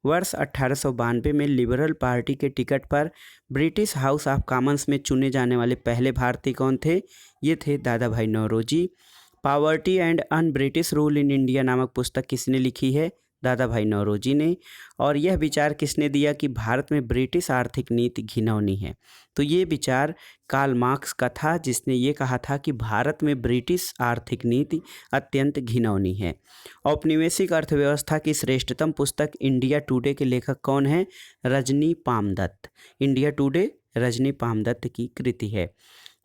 वर्ष 1892 में लिबरल पार्टी के टिकट पर ब्रिटिश हाउस ऑफ कॉमन्स में चुने जाने वाले पहले भारतीय कौन थे? ये थे Dadabhai Naoroji. Poverty and un British rule in India नामक पुस्तक किसने लिखी है? दादा भाई नौरोजी ने। और यह विचार किसने दिया कि भारत में ब्रिटिश आर्थिक नीति घिनौनी है? तो ये विचार कार्ल मार्क्स का था, जिसने ये कहा था कि भारत में ब्रिटिश आर्थिक नीति अत्यंत घिनौनी है। औपनिवेशिक अर्थव्यवस्था की श्रेष्ठतम पुस्तक इंडिया टुडे के लेखक कौन है? रजनी पामदत्त। इंडिया टुडे रजनी पामदत्त की कृति है।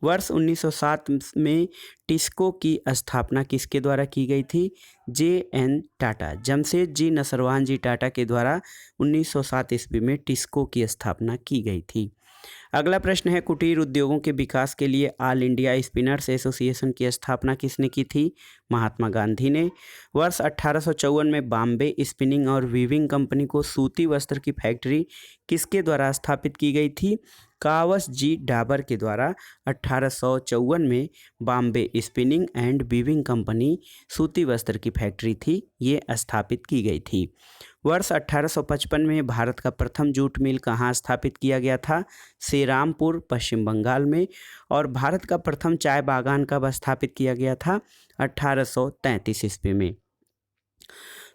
वर्ष 1907 में टिस्को की स्थापना किसके द्वारा की गई थी? JN टाटा, जमशेद जी नसरवान जी टाटा के द्वारा 1907 ईस्वी में टिस्को की स्थापना की गई थी। अगला प्रश्न है कुटीर उद्योगों के विकास के लिए ऑल इंडिया स्पिनर्स एसोसिएशन की स्थापना किसने की थी? महात्मा गांधी ने। वर्ष 1854 में बॉम्बे स्पिनिंग और वीविंग कंपनी को सूती वस्त्र की फैक्ट्री किसके द्वारा स्थापित की गई थी? कावस जी डाबर के द्वारा 1854 में Bombay spinning and weaving company सूती वस्त्र की फैक्ट्री थी, ये स्थापित की गई थी। वर्ष 1855 में भारत का प्रथम जूट मिल कहाँ स्थापित किया गया था? श्रीरामपुर पश्चिम बंगाल में। और भारत का प्रथम चाय बागान कब स्थापित किया गया था? 1833 ईस्वी में।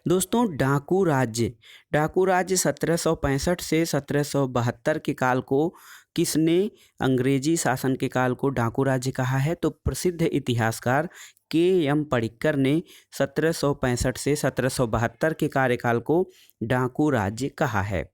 दोस्तों डाकू राज्य 1765 से 1772 के काल को किसने अंग्रेजी शासन के काल को डाकू राज्य कहा है? तो प्रसिद्ध इतिहासकार KM पडिक्कर ने 1765 से 1772 के कार्यकाल को डाकू राज्य कहा है।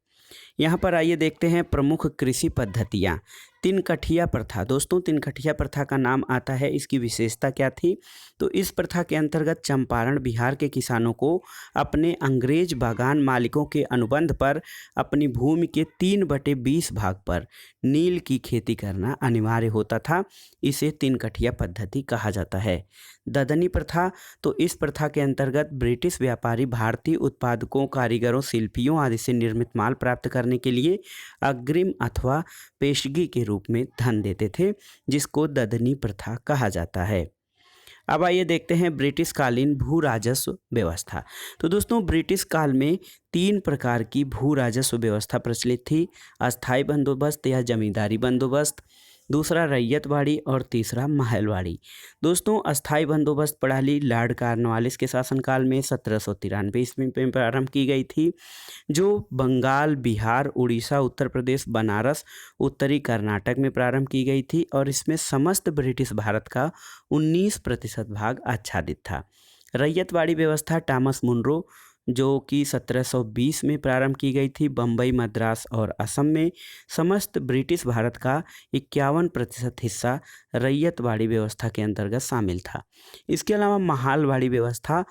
यहाँ पर आइए देखते हैं प्रमुख कृषि पद्धतियाँ। तिनकठिया प्रथा। दोस्तों तिनकठिया प्रथा का नाम आता है, इसकी विशेषता क्या थी? तो इस प्रथा के अंतर्गत चंपारण बिहार के किसानों को अपने अंग्रेज बागान मालिकों के अनुबंध पर अपनी भूमि के 3/20 भाग पर नील की खेती करना अनिवार्य होता था। इसे तिनकठिया पद्धति कहा जाता है। ददनी प्रथा। तो इस प्रथा के अंतर्गत ब्रिटिश व्यापारी भारतीय उत्पादकों, कारीगरों, शिल्पियों आदि से निर्मित माल प्राप्त करने के लिए अग्रिम अथवा पेशगी के रूप में धन देते थे, जिसको ददनी प्रथा कहा जाता है। अब आइए देखते हैं ब्रिटिश कालीन भू राजस्व व्यवस्था। तो दोस्तों ब्रिटिश काल में 3 प्रकार की भू राजस्व व्यवस्था प्रचलित थी। अस्थायी बंदोबस्त या जमींदारी बंदोबस्त, दूसरा रैयतवाड़ी और तीसरा महलवाड़ी। दोस्तों, अस्थाई बंदोबस्त प्रणाली लॉर्ड कॉर्नवालिस के शासनकाल में 1793 ईस्वी में प्रारंभ की गई थी, जो बंगाल, बिहार, उड़ीसा, उत्तर प्रदेश, बनारस, उत्तरी कर्नाटक में प्रारंभ की गई थी और इसमें समस्त ब्रिटिश भारत का 19% भाग आच्छादित था। रैयतवाड़ी व्यवस्था टॉमस मुनरो, जो कि 1720 में प्रारंभ की गई थी, बम्बई, मद्रास और असम में समस्त ब्रिटिश भारत का 51% हिस्सा रैयतवाड़ी व्यवस्था के अंतर्गत शामिल था। इसके अलावा महलवाड़ी व्यवस्था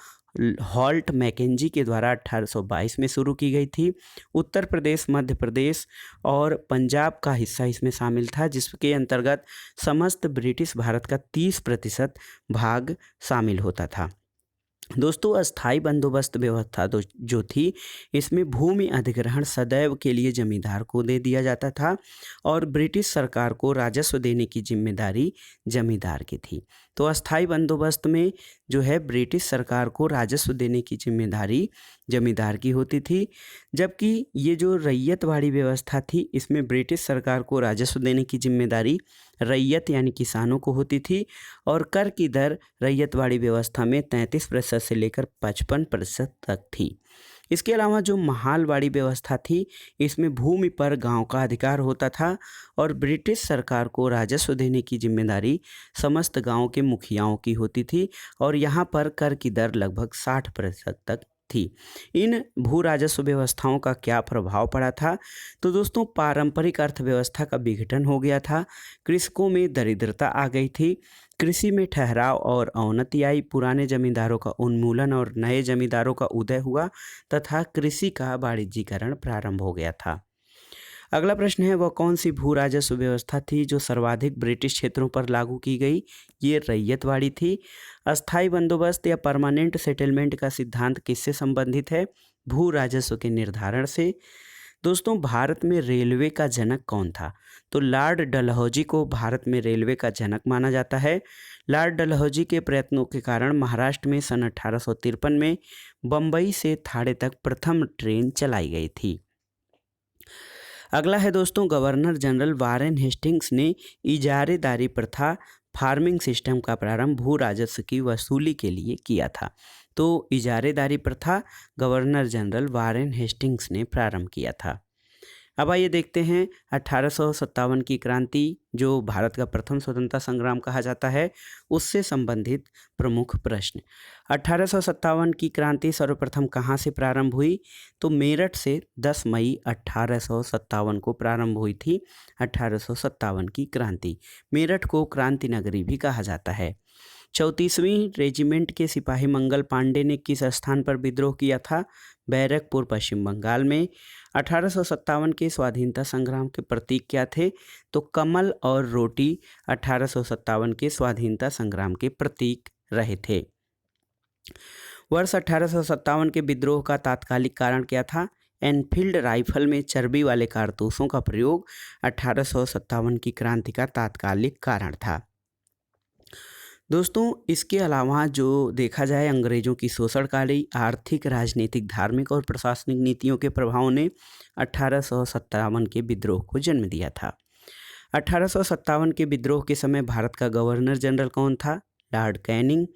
हॉल्ट मैकेंजी के द्वारा 1822 में शुरू की गई थी। उत्तर प्रदेश, मध्य प्रदेश और पंजाब का हिस्सा इसमें शामिल था, जिसके अंतर्गत समस्त ब्रिटिश भारत का 30% भाग शामिल होता था। दोस्तों, अस्थाई बंदोबस्त व्यवस्था जो थी, इसमें भूमि अधिग्रहण सदैव के लिए जमींदार को दे दिया जाता था और ब्रिटिश सरकार को राजस्व देने की जिम्मेदारी जमींदार की थी। तो अस्थाई बंदोबस्त में जो है ब्रिटिश सरकार को राजस्व देने की जिम्मेदारी जमींदार की होती थी, जबकि ये जो रैयतवाड़ी व्यवस्था थी, इसमें ब्रिटिश सरकार को राजस्व देने की जिम्मेदारी रैयत यानी किसानों को होती थी और कर की दर रैयतवाड़ी व्यवस्था में 33% से लेकर 55% तक थी। इसके अलावा जो महलवाड़ी व्यवस्था थी, इसमें भूमि पर गांव का अधिकार होता था और ब्रिटिश सरकार को राजस्व देने की जिम्मेदारी समस्त गांव के मुखियाओं की होती थी और यहाँ पर कर की दर लगभग 60% तक थी। इन भू राजस्व व्यवस्थाओं का क्या प्रभाव पड़ा था? तो दोस्तों, पारंपरिक अर्थव्यवस्था का विघटन हो गया था, कृषकों में दरिद्रता आ गई थी, कृषि में ठहराव और अवनति आई, पुराने जमींदारों का उन्मूलन और नए जमींदारों का उदय हुआ तथा कृषि का वाणिज्यीकरण प्रारंभ हो गया था। अगला प्रश्न है, वह कौन सी भू राजस्व व्यवस्था थी जो सर्वाधिक ब्रिटिश क्षेत्रों पर लागू की गई? ये रैयतवाड़ी थी। अस्थाई बंदोबस्त या परमानेंट सेटलमेंट का सिद्धांत किससे संबंधित है? भू राजस्व के निर्धारण से। दोस्तों, भारत में रेलवे का जनक कौन था? तो लॉर्ड डलहौजी को भारत में रेलवे का जनक माना जाता है। लॉर्ड डलहौजी के प्रयत्नों के कारण महाराष्ट्र में सन 1853 में बम्बई से थाणे तक प्रथम ट्रेन चलाई गई थी। अगला है दोस्तों, गवर्नर जनरल वारेन हेस्टिंग्स ने इजारेदारी प्रथा फार्मिंग सिस्टम का प्रारंभ भू राजस्व की वसूली के लिए किया था। तो इजारेदारी प्रथा गवर्नर जनरल वारेन हेस्टिंग्स ने प्रारंभ किया था। अब आइए देखते हैं 1857 की क्रांति, जो भारत का प्रथम स्वतंत्रता संग्राम कहा जाता है, उससे संबंधित प्रमुख प्रश्न। 1857 की क्रांति सर्वप्रथम कहाँ से प्रारंभ हुई? तो मेरठ से 10 मई 1857 को प्रारंभ हुई थी 1857 की क्रांति। मेरठ को क्रांति नगरी भी कहा जाता है। 34वीं रेजिमेंट के सिपाही मंगल पांडे ने किस स्थान पर विद्रोह किया था? बैरकपुर, पश्चिम बंगाल में। 1857 के स्वाधीनता संग्राम के प्रतीक क्या थे? तो कमल और रोटी 1857 के स्वाधीनता संग्राम के प्रतीक रहे थे। वर्ष 1857 के विद्रोह का तात्कालिक कारण क्या था? एनफील्ड राइफल में चर्बी वाले कारतूसों का प्रयोग 1857 की क्रांति का तात्कालिक कारण था। दोस्तों, इसके अलावा जो देखा जाए, अंग्रेजों की शोषणकारी आर्थिक, राजनीतिक, धार्मिक और प्रशासनिक नीतियों के प्रभाव ने 1857 के विद्रोह को जन्म दिया था। 1857 के विद्रोह के समय भारत का गवर्नर जनरल कौन था? Lord Canning.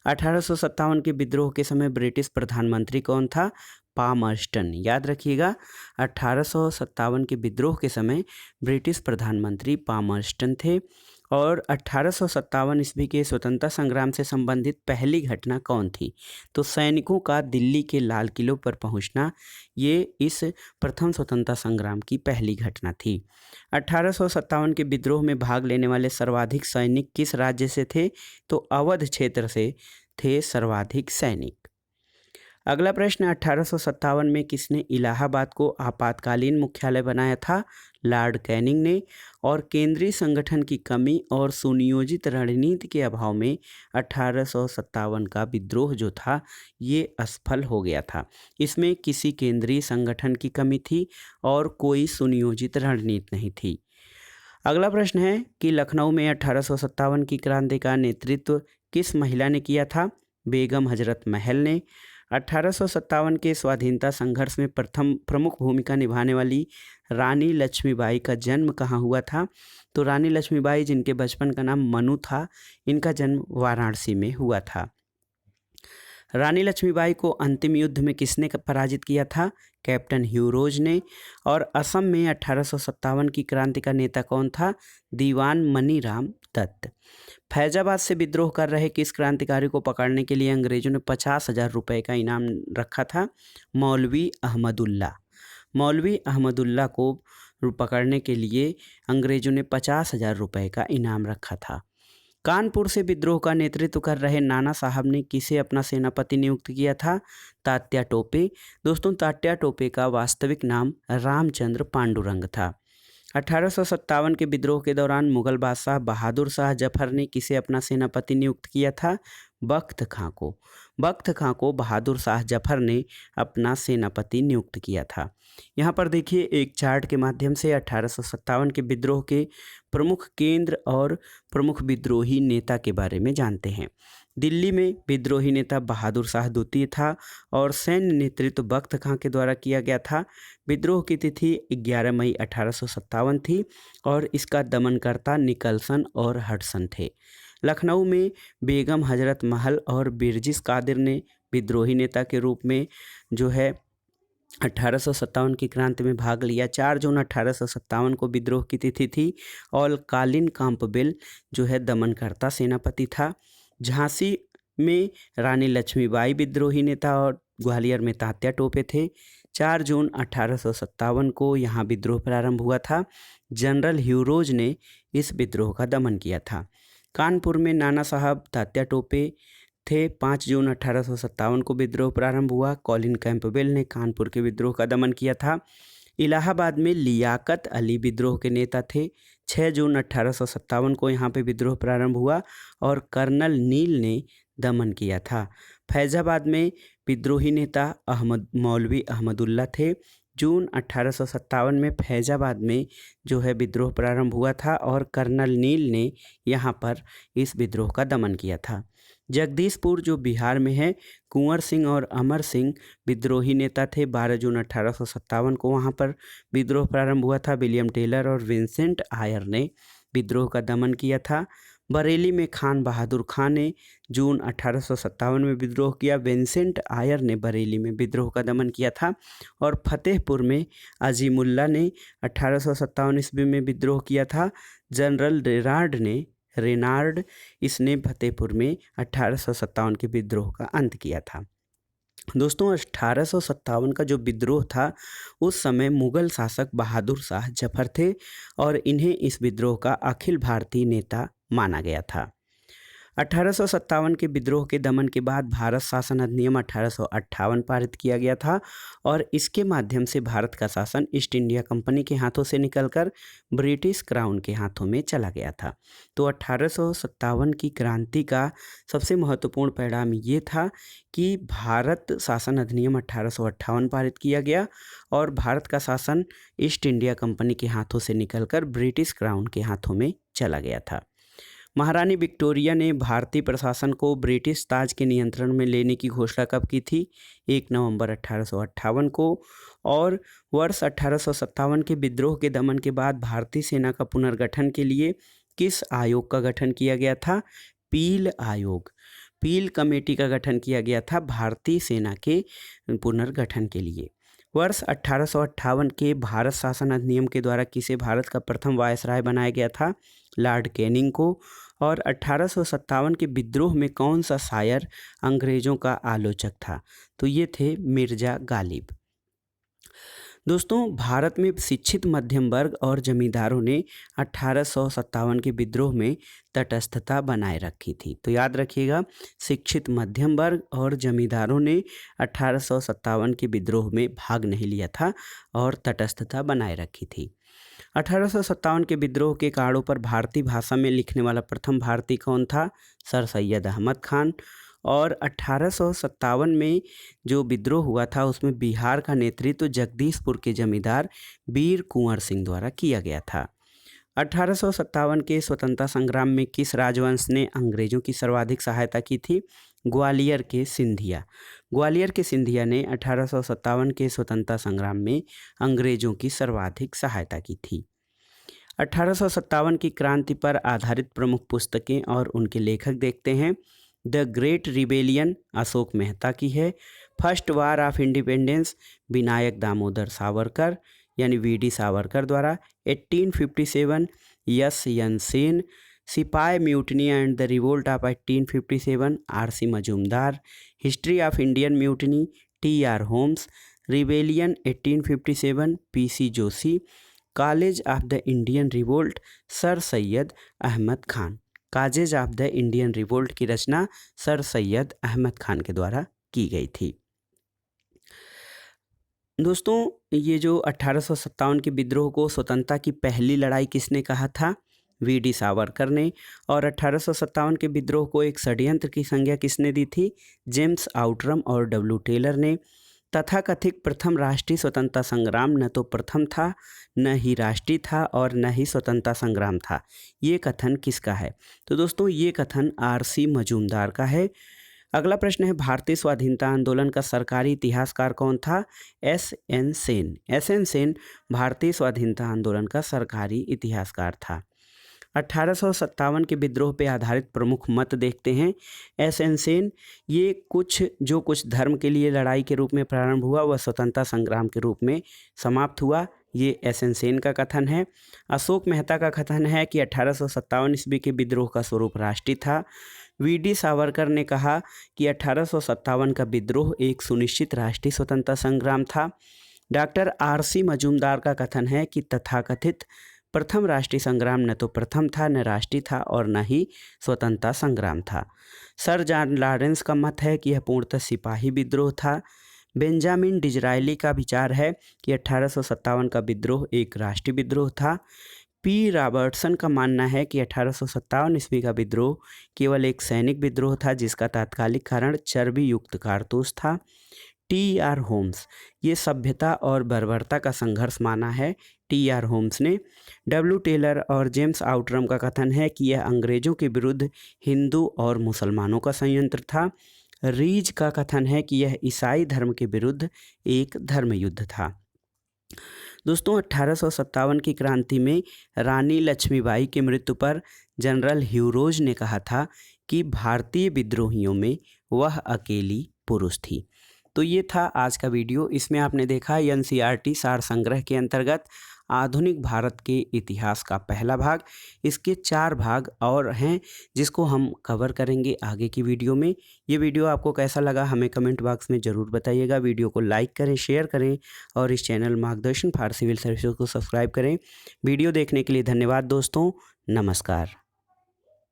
1857 के विद्रोह के समय ब्रिटिश प्रधानमंत्री कौन था? पामर्स्टन। याद रखिएगा, 1857 के विद्रोह के समय ब्रिटिश प्रधानमंत्री पामर्स्टन थे। और 1857 ईस्वी के स्वतंत्रता संग्राम से संबंधित पहली घटना कौन थी? तो सैनिकों का दिल्ली के लाल किलों पर पहुंचना, ये इस प्रथम स्वतंत्रता संग्राम की पहली घटना थी। 1857 के विद्रोह में भाग लेने वाले सर्वाधिक सैनिक किस राज्य से थे? तो अवध क्षेत्र से थे सर्वाधिक सैनिक। अगला प्रश्न, 1857 में किसने इलाहाबाद को आपातकालीन मुख्यालय बनाया था? लॉर्ड कैनिंग ने। और केंद्रीय संगठन की कमी और सुनियोजित रणनीति के अभाव में 1857 का विद्रोह जो था, ये असफल हो गया था। इसमें किसी केंद्रीय संगठन की कमी थी और कोई सुनियोजित रणनीति नहीं थी। अगला प्रश्न है कि लखनऊ में 1857 की क्रांति का नेतृत्व किस महिला ने किया था? बेगम हजरत महल ने। 1857 के स्वाधीनता संघर्ष में प्रथम प्रमुख भूमिका निभाने वाली रानी लक्ष्मीबाई का जन्म कहाँ हुआ था? तो रानी लक्ष्मीबाई, जिनके बचपन का नाम मनु था, इनका जन्म वाराणसी में हुआ था। रानी लक्ष्मीबाई को अंतिम युद्ध में किसने पराजित किया था? कैप्टन ह्यूरोज ने। और असम में 1857 की क्रांति का नेता कौन था? दीवान मनीराम दत्त। फैजाबाद से विद्रोह कर रहे किस क्रांतिकारी को पकड़ने के लिए अंग्रेजों ने 50,000 रुपये का इनाम रखा था? मौलवी अहमदुल्ला। मौलवी अहमदुल्ला को पकड़ने के लिए अंग्रेजों ने 50,000 रुपये का इनाम रखा था। कानपुर से विद्रोह का नेतृत्व कर रहे नाना साहब ने किसे अपना सेनापति नियुक्त किया था? तात्या टोपे। दोस्तों, तात्या टोपे का वास्तविक नाम रामचंद्र पांडुरंग था। 1857 के विद्रोह के दौरान मुगल बादशाह बहादुर शाह जफर ने किसे अपना सेनापति नियुक्त किया था? बख्त खां को। बख्त खां को बहादुर शाह जफर ने अपना सेनापति नियुक्त किया था। यहाँ पर देखिए, एक चार्ट के माध्यम से 1857 के विद्रोह के प्रमुख केंद्र और प्रमुख विद्रोही नेता के बारे में जानते हैं। दिल्ली में विद्रोही नेता बहादुर शाह द्वितीय था और सैन्य नेतृत्व बख्त खां के द्वारा किया गया था। विद्रोह की तिथि 11 मई 1857 थी और इसका दमनकर्ता निकलसन और हडसन थे। लखनऊ में बेगम हजरत महल और बिरजिस कादिर ने विद्रोही नेता के रूप में जो है 1857 की क्रांति में भाग लिया। 4 जून 1857 को विद्रोह की तिथि थी और कालिन काम्पबेल जो है दमनकर्ता सेनापति था। झांसी में रानी लक्ष्मीबाई विद्रोही नेता और ग्वालियर में तात्या टोपे थे। 4 जून 1857 को यहाँ विद्रोह प्रारंभ हुआ था। जनरल ह्यूरोज ने इस विद्रोह का दमन किया था। कानपुर में नाना साहब तात्या टोपे थे। 5 जून 1857 को विद्रोह प्रारंभ हुआ। कॉलिन कैंपबेल ने कानपुर के विद्रोह का दमन किया था। इलाहाबाद में लियाकत अली विद्रोह के नेता थे। 6 जून 1857 को यहाँ पे विद्रोह प्रारंभ हुआ और कर्नल नील ने दमन किया था। फैजाबाद में विद्रोही नेता मौलवी अहमदुल्ला थे। जून 1857 में फैजाबाद में जो है विद्रोह प्रारंभ हुआ था और कर्नल नील ने यहाँ पर इस विद्रोह का दमन किया था। जगदीशपुर जो बिहार में है, कुंवर सिंह और अमर सिंह विद्रोही नेता थे। 12 जून 1857 को वहाँ पर विद्रोह प्रारंभ हुआ था। विलियम टेलर और विंसेंट आयर ने विद्रोह का दमन किया था। बरेली में खान बहादुर खां ने जून 1857 में विद्रोह किया। विंसेंट आयर ने बरेली में विद्रोह का दमन किया था। और फतेहपुर में अजीमुल्ला ने 1857 ईस्वी में विद्रोह किया था। जनरल रेनार्ड इसने फतेहपुर में 1857 के विद्रोह का अंत किया था। दोस्तों, 1857 का जो विद्रोह था उस समय मुगल शासक बहादुर शाह जफर थे और इन्हें इस विद्रोह का अखिल भारतीय नेता माना गया था। 1857 के विद्रोह के दमन के बाद भारत शासन अधिनियम 1858 पारित किया गया था और इसके माध्यम से भारत का शासन ईस्ट इंडिया कंपनी के हाथों से निकलकर ब्रिटिश क्राउन के हाथों में चला गया था। तो 1857 की क्रांति का सबसे महत्वपूर्ण परिणाम ये था कि भारत शासन अधिनियम 1858 पारित किया गया और भारत का शासन ईस्ट इंडिया कंपनी के हाथों से निकलकर ब्रिटिश क्राउन के हाथों में चला गया था। महारानी विक्टोरिया ने भारतीय प्रशासन को ब्रिटिश ताज के नियंत्रण में लेने की घोषणा कब की थी? 1 नवंबर 1858 को। और वर्ष 1857 के विद्रोह के दमन के बाद भारतीय सेना का पुनर्गठन के लिए किस आयोग का गठन किया गया था? पील आयोग, पील कमेटी का गठन किया गया था भारतीय सेना के पुनर्गठन के लिए। वर्ष 1858 के भारत शासन अधिनियम के द्वारा किसे भारत का प्रथम वायसराय बनाया गया था? लॉर्ड कैनिंग को। और 1857 के विद्रोह में कौन सा शायर अंग्रेजों का आलोचक था? तो ये थे मिर्जा गालिब। दोस्तों, भारत में शिक्षित मध्यम वर्ग और जमींदारों ने 1857 के विद्रोह में तटस्थता बनाए रखी थी। तो याद रखिएगा, शिक्षित मध्यम वर्ग और जमींदारों ने 1857 के विद्रोह में भाग नहीं लिया था और तटस्थता बनाए रखी थी। 1857 के विद्रोह के कारणों पर भारतीय भाषा में लिखने वाला प्रथम भारतीय कौन था? सर सैयद अहमद खान। और 1857 में जो विद्रोह हुआ था उसमें बिहार का नेतृत्व जगदीशपुर के जमींदार वीर कुंवर सिंह द्वारा किया गया था। 1857 के स्वतंत्रता संग्राम में किस राजवंश ने अंग्रेजों की सर्वाधिक सहायता की थी? ग्वालियर के सिंधिया। ग्वालियर के सिंधिया ने 1857 के स्वतंत्रता संग्राम में अंग्रेजों की सर्वाधिक सहायता की थी। 1857 की क्रांति पर आधारित प्रमुख पुस्तकें और उनके लेखक देखते हैं। The great rebellion Ashok Mehta की है। First war of independence Vinayak Damodar Savarkar यानी वीडी सावरकर द्वारा। 1857 S N Sen. Sipahi mutiny and the revolt of 1857 R C. Majumdar. History of Indian mutiny T R. Holmes. Rebellion 1857 P C. Joshi. College of the Indian revolt sir Syed Ahmed Khan. Causes of the Indian revolt की रचना सर सैयद अहमद खान के द्वारा की गई थी। दोस्तों, ये जो 1857 के विद्रोह को स्वतंत्रता की पहली लड़ाई किसने कहा था? वीडी सावरकर ने। और 1857 के विद्रोह को एक षड्यंत्र की संज्ञा किसने दी थी? जेम्स आउटरम और डब्ल्यू टेलर ने। तथाकथित प्रथम राष्ट्रीय स्वतंत्रता संग्राम न तो प्रथम था, न ही राष्ट्रीय था और न ही स्वतंत्रता संग्राम था। ये कथन किसका है? तो दोस्तों, ये कथन आर.सी. मजूमदार का है। अगला प्रश्न है, भारतीय स्वाधीनता आंदोलन का सरकारी इतिहासकार कौन था? एस.एन. सेन। एस.एन. सेन भारतीय स्वाधीनता आंदोलन का सरकारी इतिहासकार था। 1857 के विद्रोह पर आधारित प्रमुख मत देखते हैं। एस.एन. सेन, ये कुछ धर्म के लिए लड़ाई के रूप में प्रारंभ हुआ वह स्वतंत्रता संग्राम के रूप में समाप्त हुआ, ये एस.एन. सेन का कथन है। अशोक मेहता का कथन है कि 1857 ईस्वी के विद्रोह का स्वरूप राष्ट्रीय था। वीडी सावरकर ने कहा कि 1857 का विद्रोह एक सुनिश्चित राष्ट्रीय स्वतंत्रता संग्राम था। Doctor RC. मजूमदार का कथन है कि तथाकथित प्रथम राष्ट्रीय संग्राम न तो प्रथम था, न राष्ट्रीय था और न ही स्वतंत्रता संग्राम था। सर जॉन लॉरेंस का मत है कि यह पूर्णतः सिपाही विद्रोह था। बेंजामिन डिज़रायली का विचार है कि 1857 का विद्रोह एक राष्ट्रीय विद्रोह था। पी. रॉबर्टसन का मानना है कि 1857 ईस्वी का विद्रोह केवल एक सैनिक विद्रोह था जिसका तात्कालिक कारण चर्बी युक्त कारतूस था। टी.आर. होम्स, ये सभ्यता और बर्बरता का संघर्ष माना है टी.आर. होम्स ने। डब्ल्यू टेलर और जेम्स आउटरम का कथन है कि यह अंग्रेजों के विरुद्ध हिंदू और मुसलमानों का संयंत्र था। रीज का कथन है कि यह ईसाई धर्म के विरुद्ध एक धर्म युद्ध था। दोस्तों, 1857 की क्रांति में रानी लक्ष्मीबाई की मृत्यु पर जनरल ह्यूरोज ने कहा था कि भारतीय विद्रोहियों में वह अकेली पुरुष थी। तो ये था आज का वीडियो। इसमें आपने देखा एनसीईआरटी सार संग्रह के अंतर्गत आधुनिक भारत के इतिहास का पहला भाग। इसके 4 भाग और हैं जिसको हम कवर करेंगे आगे की वीडियो में। ये वीडियो आपको कैसा लगा हमें कमेंट बॉक्स में ज़रूर बताइएगा। वीडियो को लाइक करें, शेयर करें और इस चैनल मार्गदर्शन फॉर सिविल सर्विसेज को सब्सक्राइब करें। वीडियो देखने के लिए धन्यवाद दोस्तों। नमस्कार।